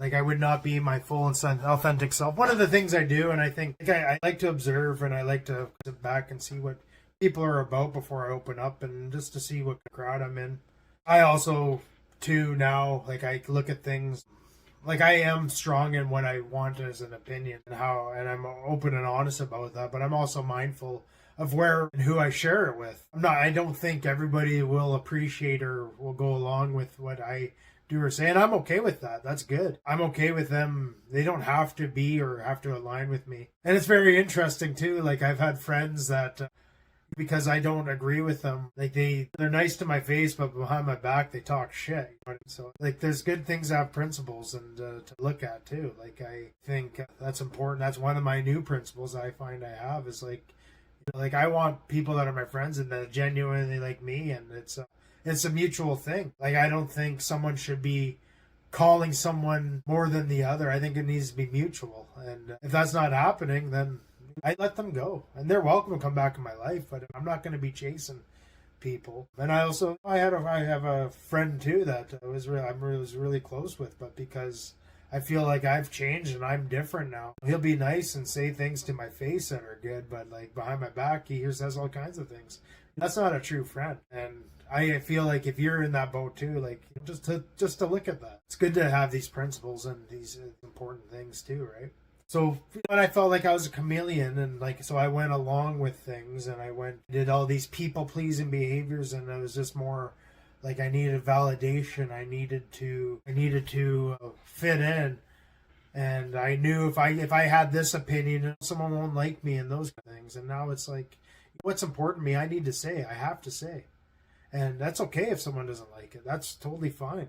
Like I would not be my full and authentic self. One of the things I do, and I think like, I like to observe and I like to sit back and see what people are about before I open up and just to see what crowd I'm in. I also, too, now, like I look at things, like I am strong in what I want as an opinion and I'm open and honest about that, but I'm also mindful of where and who I share it with. I don't think everybody will appreciate or will go along with what I do or say, and I'm okay with that. That's good. I'm okay with them. They don't have to be or have to align with me. And it's very interesting too. Like I've had friends that because I don't agree with them, like they're nice to my face, but behind my back they talk shit. So like there's good things to have principles and to look at too. Like I think that's important. That's one of my new principles I find I have is like I want people that are my friends and that genuinely like me, and it's a mutual thing. Like I don't think someone should be calling someone more than the other. I think it needs to be mutual. And if that's not happening, then I let them go. And they're welcome to come back in my life, but I'm not going to be chasing people. And I have a friend too that I was really close with, but because I feel like I've changed and I'm different now. He'll be nice and say things to my face that are good, but like behind my back, he says all kinds of things. That's not a true friend. And I feel like if you're in that boat too, like just to look at that, it's good to have these principles and these important things too, right? So when I felt like I was a chameleon and like, so I went along with things and did all these people pleasing behaviors, and it was just more like I needed validation. I needed to fit in. And I knew if I had this opinion, someone won't like me and those kind of things. And now it's like, what's important to me, I need to say, I have to say. And that's okay if someone doesn't like it. That's totally fine.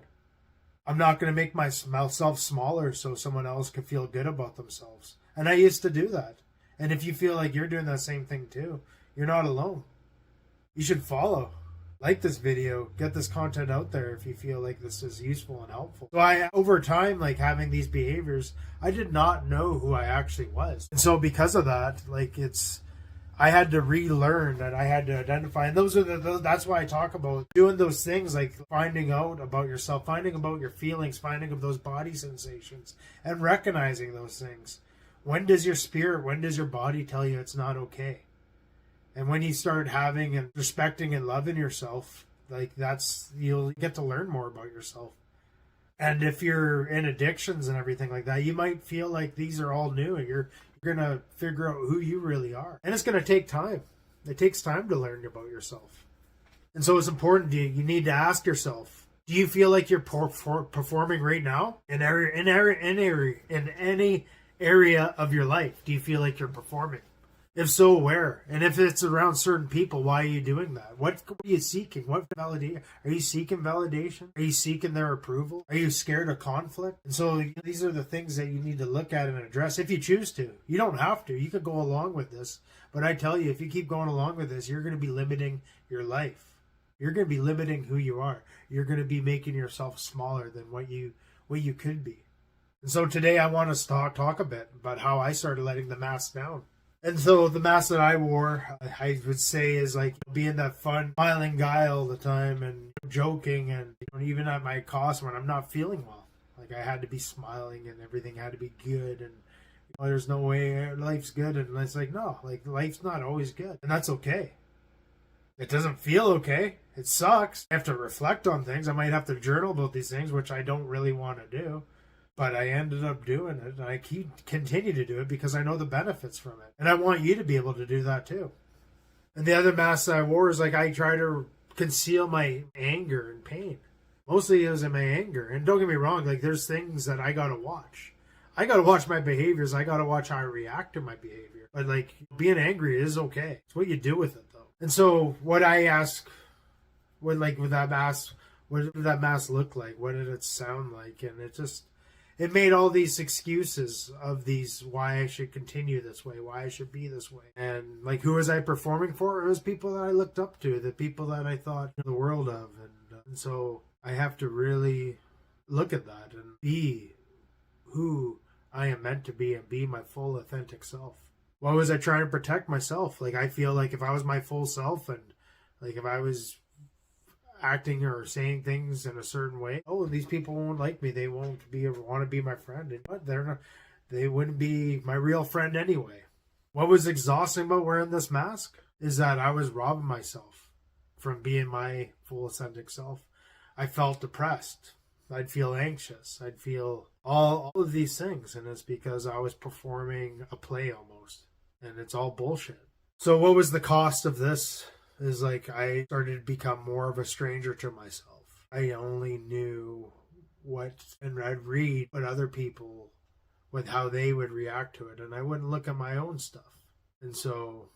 I'm not going to make myself smaller so someone else can feel good about themselves. And I used to do that. And if you feel like you're doing that same thing too, you're not alone. You should follow. Like this video, get this content out there if you feel like this is useful and helpful. So over time, like having these behaviors, I did not know who I actually was. And so because of that, like I had to relearn and I had to identify. And that's why I talk about doing those things, like finding out about yourself, finding about your feelings, finding of those body sensations and recognizing those things. When does your body tell you it's not okay? And when you start having and respecting and loving yourself, like you'll get to learn more about yourself. And if you're in addictions and everything like that, you might feel like these are all new and you're going to figure out who you really are. And it's going to take time. It takes time to learn about yourself. And so it's important, you need to ask yourself, do you feel like you're performing right now in any area of your life? Do you feel like you're performing? If so, where? And if it's around certain people, why are you doing that? What are you seeking? What validation? Are you seeking validation? Are you seeking their approval? Are you scared of conflict? And so these are the things that you need to look at and address if you choose to. You don't have to. You could go along with this. But I tell you, if you keep going along with this, you're going to be limiting your life. You're going to be limiting who you are. You're going to be making yourself smaller than what you could be. And so today I want to talk a bit about how I started letting the mask down. And so the mask that I wore, I would say, is like being that fun, smiling guy all the time and joking, and even at my cost when I'm not feeling well. Like I had to be smiling and everything had to be good, and there's no way life's good. And it's like, no, like life's not always good. And that's okay. It doesn't feel okay. It sucks. I have to reflect on things. I might have to journal about these things, which I don't really want to do. But I ended up doing it, and I continue to do it because I know the benefits from it. And I want you to be able to do that too. And the other mask that I wore is like I try to conceal my anger and pain. Mostly it was in my anger. And don't get me wrong, like there's things that I got to watch. I got to watch my behaviors. I got to watch how I react to my behavior. But like being angry is okay. It's what you do with it though. And so what I ask, with that mask, what did that mask look like? What did it sound like? And it made all these excuses of why I should continue this way, why I should be this way. And like, who was I performing for? It was people that I looked up to, the people that I thought the world of. And so I have to really look at that and be who I am meant to be and be my full authentic self. Why was I trying to protect myself? Like, I feel like if I was my full self and like if I was acting or saying things in a certain way. Oh, these people won't like me. They won't want to be my friend. And what? They're not. They wouldn't be my real friend anyway. What was exhausting about wearing this mask is that I was robbing myself from being my full authentic self. I felt depressed. I'd feel anxious. I'd feel all of these things. And it's because I was performing a play almost. And it's all bullshit. So what was the cost of this? Is like I started to become more of a stranger to myself. I only knew what, and I'd read what other people, with how they would react to it. And I wouldn't look at my own stuff. And so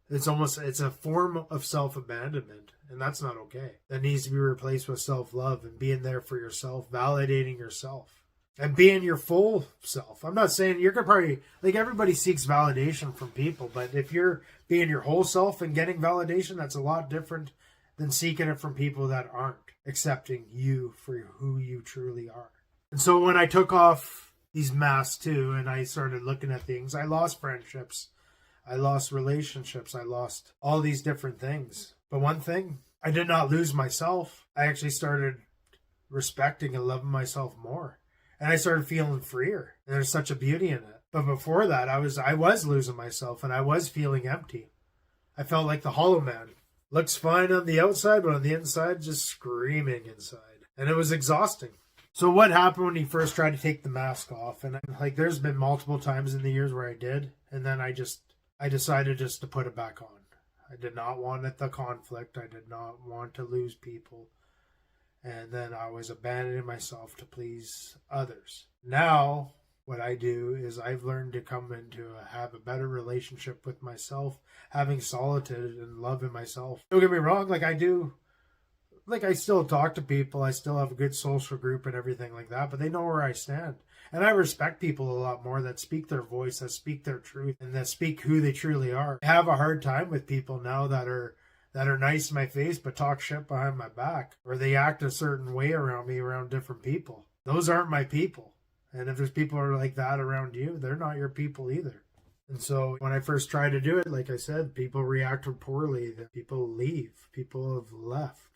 it's a form of self-abandonment, and that's not okay. That needs to be replaced with self-love and being there for yourself, validating yourself, and being your full self. I'm not saying you're gonna probably, like, everybody seeks validation from people, but if you're being your whole self and getting validation, that's a lot different than seeking it from people that aren't accepting you for who you truly are. And so when I took off these masks too, and I started looking at things, I lost friendships. I lost relationships. I lost all these different things. But one thing, I did not lose myself. I actually started respecting and loving myself more. And I started feeling freer. And there's such a beauty in it. But before that, I was losing myself and I was feeling empty. I felt like the Hollow Man. Looks fine on the outside, but on the inside, just screaming inside. And it was exhausting. So what happened when he first tried to take the mask off? And like, there's been multiple times in the years where I did. And then I decided just to put it back on. I did not want the conflict. I did not want to lose people. And then I was abandoning myself to please others. Now, what I do is I've learned to have a better relationship with myself, having solitude and love in myself. Don't get me wrong, I still talk to people. I still have a good social group and everything like that, but they know where I stand. And I respect people a lot more that speak their voice, that speak their truth, and that speak who they truly are. I have a hard time with people now that are nice in my face but talk shit behind my back, or they act a certain way around me, around different people. Those aren't my people. And if there's people who are like that around you, they're not your people either. And so when I first tried to do it, like I said, people reacted poorly. People leave. People have left.